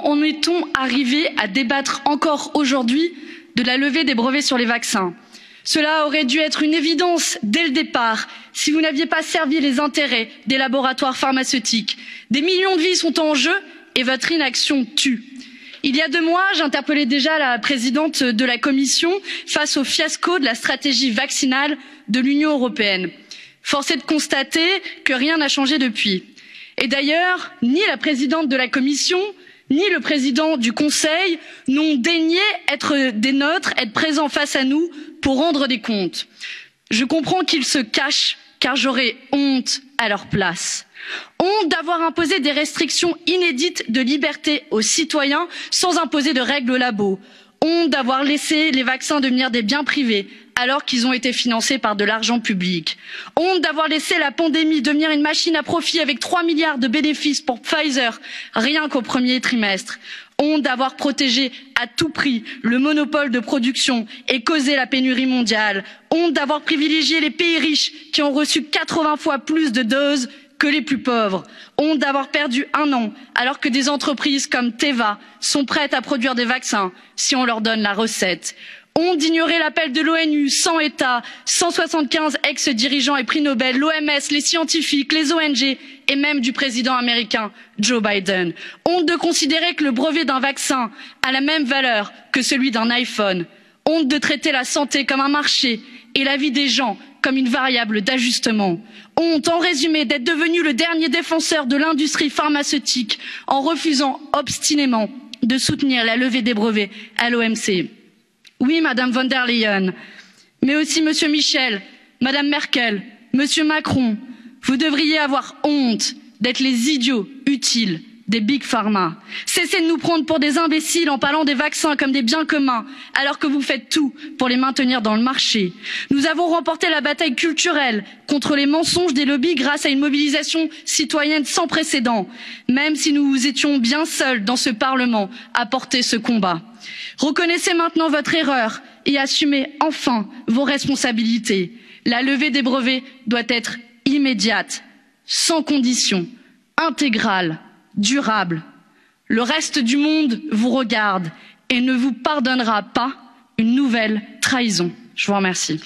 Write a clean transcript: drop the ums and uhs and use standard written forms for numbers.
en est-on arrivé à débattre encore aujourd'hui de la levée des brevets sur les vaccins? Cela aurait dû être une évidence dès le départ si vous n'aviez pas servi les intérêts des laboratoires pharmaceutiques. Des millions de vies sont en jeu et votre inaction tue. Il y a 2 mois, j'interpellais déjà la présidente de la Commission face au fiasco de la stratégie vaccinale de l'Union européenne. Force est de constater que rien n'a changé depuis. Et d'ailleurs, ni la présidente de la Commission, ni le président du Conseil n'ont daigné être des nôtres, être présents face à nous pour rendre des comptes. Je comprends qu'ils se cachent, car j'aurais honte à leur place. Honte d'avoir imposé des restrictions inédites de liberté aux citoyens sans imposer de règles au labo. Honte d'avoir laissé les vaccins devenir des biens privés alors qu'ils ont été financés par de l'argent public. Honte d'avoir laissé la pandémie devenir une machine à profit avec 3 milliards de bénéfices pour Pfizer rien qu'au premier trimestre. Honte d'avoir protégé à tout prix le monopole de production et causé la pénurie mondiale. Honte d'avoir privilégié les pays riches qui ont reçu 80 fois plus de doses que les plus pauvres. Honte d'avoir perdu 1 an alors que des entreprises comme Teva sont prêtes à produire des vaccins si on leur donne la recette. Honte d'ignorer l'appel de l'ONU, 100 États, 175 ex-dirigeants et prix Nobel, l'OMS, les scientifiques, les ONG et même du président américain Joe Biden. Honte de considérer que le brevet d'un vaccin a la même valeur que celui d'un iPhone. Honte de traiter la santé comme un marché et la vie des gens comme une variable d'ajustement. Honte, en résumé, d'être devenu le dernier défenseur de l'industrie pharmaceutique en refusant obstinément de soutenir la levée des brevets à l'OMC. Oui, Madame von der Leyen, mais aussi Monsieur Michel, Madame Merkel, Monsieur Macron, vous devriez avoir honte d'être les idiots utiles des Big Pharma. Cessez de nous prendre pour des imbéciles en parlant des vaccins comme des biens communs, alors que vous faites tout pour les maintenir dans le marché. Nous avons remporté la bataille culturelle contre les mensonges des lobbies grâce à une mobilisation citoyenne sans précédent, même si nous étions bien seuls dans ce Parlement à porter ce combat. Reconnaissez maintenant votre erreur et assumez enfin vos responsabilités. La levée des brevets doit être immédiate, sans condition, intégrale, durable. Le reste du monde vous regarde et ne vous pardonnera pas une nouvelle trahison. Je vous remercie.